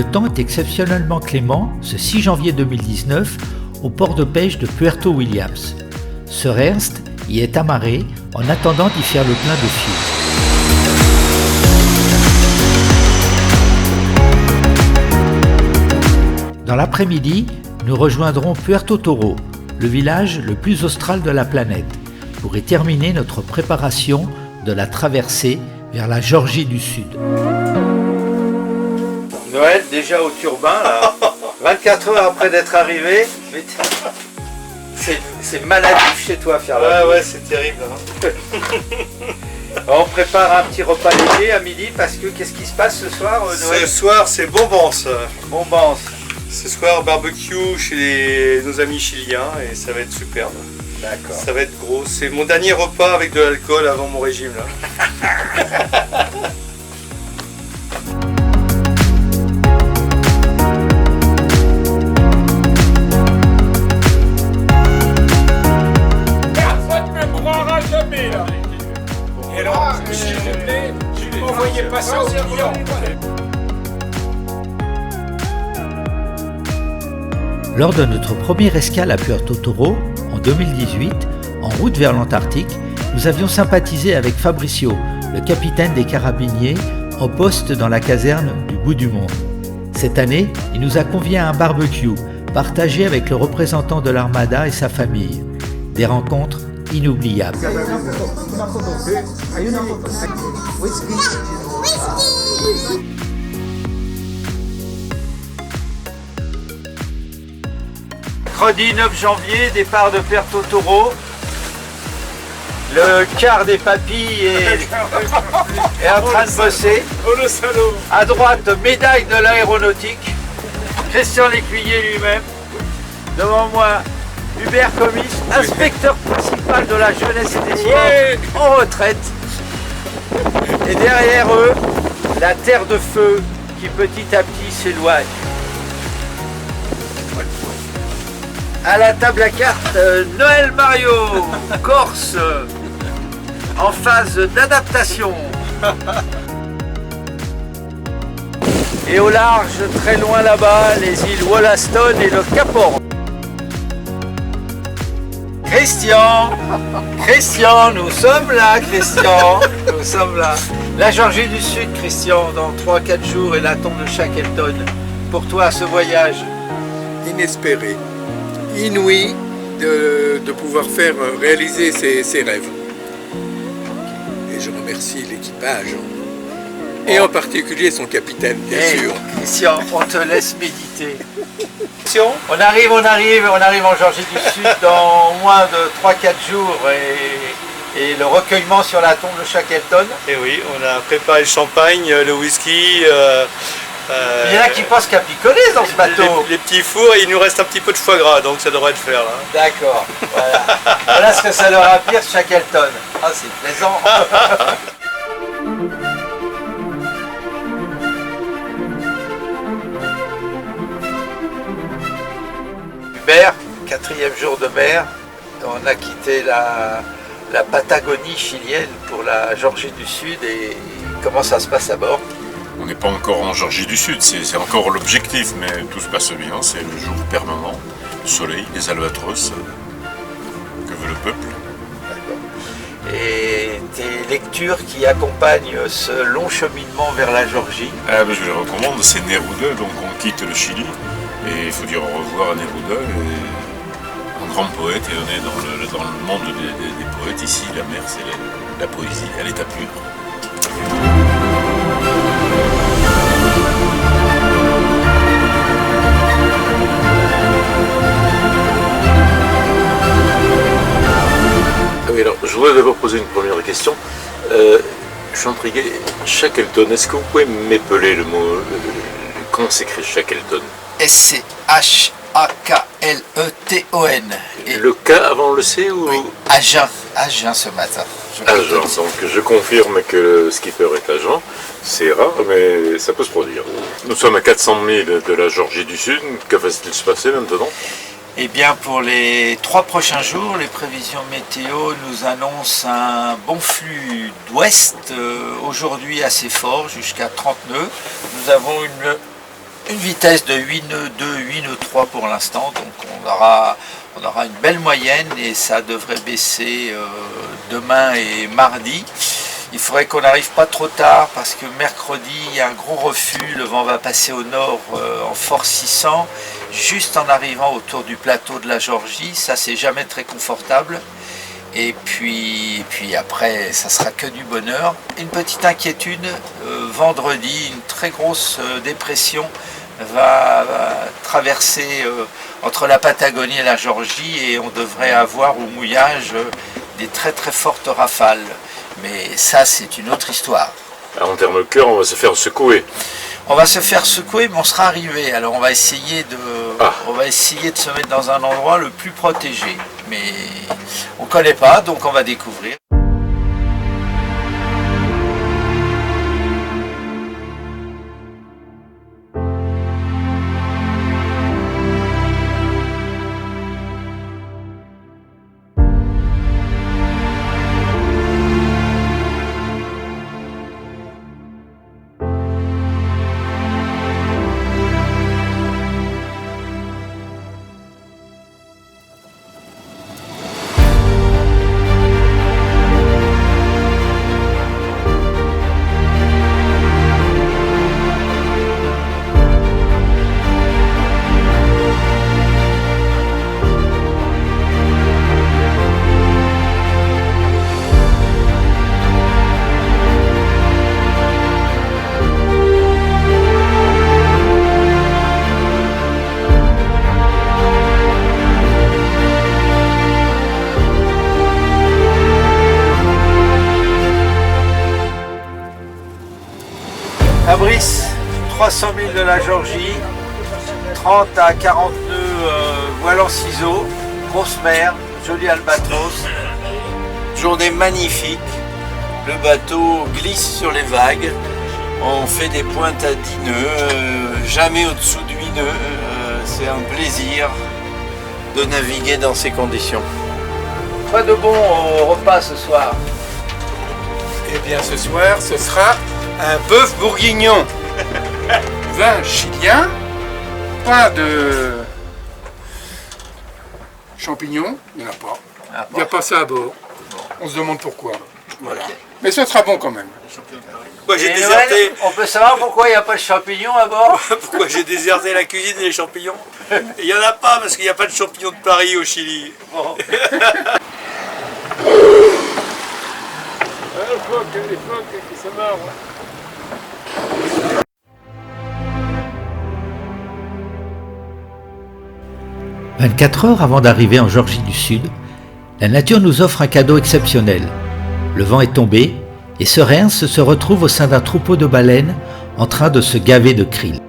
temps est exceptionnellement clément ce 6 janvier 2019 au port de pêche de Puerto Williams. Sir Ernst y est amarré en attendant d'y faire le plein de fioul. Dans l'après-midi, nous rejoindrons Puerto Toro, le village le plus austral de la planète, pour y terminer notre préparation de la traversée vers la Géorgie du Sud. Noël déjà au turbin, là. 24 heures après d'être arrivé. C'est maladif chez toi faire la bouffe. Ouais, c'est terrible. Hein. On prépare un petit repas léger à midi parce que qu'est-ce qui se passe ce soir, Noël? Ce soir, c'est Bombance. Bombance. Ce soir, barbecue chez nos amis chiliens et ça va être superbe. D'accord. Ça va être gros. C'est mon dernier repas avec de l'alcool avant mon régime là. Personne ne me croira jamais là. Et alors, s'il vous plaît, envoyez pas ça aux clients. Lors de notre première escale à Puerto Toro, en 2018, en route vers l'Antarctique, nous avions sympathisé avec Fabricio, le capitaine des carabiniers, en poste dans la caserne du bout du monde. Cette année, il nous a conviés à un barbecue, partagé avec le représentant de l'Armada et sa famille. Des rencontres inoubliables. Mercredi 9 janvier, départ de Puerto Toro. Le quart des papilles est en train de bosser. Oh le salaud. À droite, médaille de l'aéronautique. Christian Lécuyer lui-même. Devant moi, Hubert Comis, inspecteur principal de la jeunesse et des sports, en retraite. Et derrière eux, la terre de feu qui petit à petit s'éloigne. À la table à cartes, Noël Mario, Corse, en phase d'adaptation. Et au large, très loin là-bas, les îles Wollaston et le Cap Horn. Christian, nous sommes là, Christian, nous sommes là. La Géorgie du Sud, Christian, dans 3-4 jours et la tombe de Shackleton. Pour toi, ce voyage inespéré, inouï de pouvoir faire réaliser ses rêves. Et je remercie l'équipage, et en particulier son capitaine, bien sûr. Christian, on te laisse méditer. On arrive en Géorgie du Sud dans moins de 3-4 jours et le recueillement sur la tombe de Shackleton. Et oui, on a préparé le champagne, le whisky. Il y en a qui pensent qu'à picoler dans ce bateau. Les petits fours, et il nous reste un petit peu de foie gras, donc ça devrait le faire là. D'accord, voilà. Voilà ce que ça leur inspire Shackleton. Ah, c'est plaisant. Hubert, 4e jour de mer, on a quitté la Patagonie chilienne pour la Géorgie du Sud et comment ça se passe à bord? On n'est pas encore en Géorgie du Sud, c'est encore l'objectif, mais tout se passe bien, c'est le jour permanent, le soleil, les albatros, que veut le peuple. Et tes lectures qui accompagnent ce long cheminement vers la Géorgie? Je les recommande, c'est Neruda, donc on quitte le Chili, et il faut dire au revoir à Neruda, un grand poète, et on est dans le monde des poètes, ici la mer c'est la poésie, à l'état pur. Alors, je voudrais d'abord poser une première question. Je suis intrigué. Shackleton, est-ce que vous pouvez m'épeler le mot comment s'écrit Shackleton? S-C-H-A-K-L-E-T-O-N. Le K avant le C ou... Oui, à jeun ce matin. Agent, donc je confirme que le skipper est agent. C'est rare, mais ça peut se produire. Nous sommes à 400 000 de la Géorgie du Sud. Que va-t-il se passer maintenant? Eh bien, pour les 3 prochains jours, les prévisions météo nous annoncent un bon flux d'ouest, aujourd'hui assez fort, jusqu'à 30 nœuds. Nous avons une vitesse de 8 nœuds 2, 8 nœuds 3 pour l'instant, donc on aura une belle moyenne et ça devrait baisser demain et mardi. Il faudrait qu'on n'arrive pas trop tard parce que mercredi il y a un gros refus, le vent va passer au nord en force 600, juste en arrivant autour du plateau de la Georgie, ça c'est jamais très confortable. Et puis après, ça sera que du bonheur. Une petite inquiétude, vendredi, une très grosse dépression va traverser entre la Patagonie et la Georgie et on devrait avoir au mouillage des très très fortes rafales. Mais ça, c'est une autre histoire. En termes de cœur, on va se faire secouer. On va se faire secouer, mais on sera arrivé. Alors on va essayer de se mettre dans un endroit le plus protégé. Mais on ne connaît pas, donc on va découvrir. Fabrice, 300 000 de la Georgie, 30 à 40 nœuds voile en ciseaux, grosse mer, joli albatros, journée magnifique, le bateau glisse sur les vagues, on fait des pointes à 10 nœuds, jamais au-dessous de 8 nœuds, c'est un plaisir de naviguer dans ces conditions. Quoi de bon au repas ce soir? Eh bien, ce soir, ce sera un bœuf bourguignon. Vin chilien, pas de champignons, il n'y en a pas. Il n'y a pas ça à bord. On se demande pourquoi. Voilà. Mais ce sera bon quand même. Pourquoi j'ai Et déserté Noël, on peut savoir pourquoi il n'y a pas de champignons à bord? Pourquoi j'ai déserté la cuisine et les champignons? Il n'y en a pas parce qu'il n'y a pas de champignons de Paris au Chili. Bon. Les phoques qui se marrent. 24 heures avant d'arriver en Georgie du Sud, la nature nous offre un cadeau exceptionnel. Le vent est tombé et Sir Ernst se retrouve au sein d'un troupeau de baleines en train de se gaver de krill.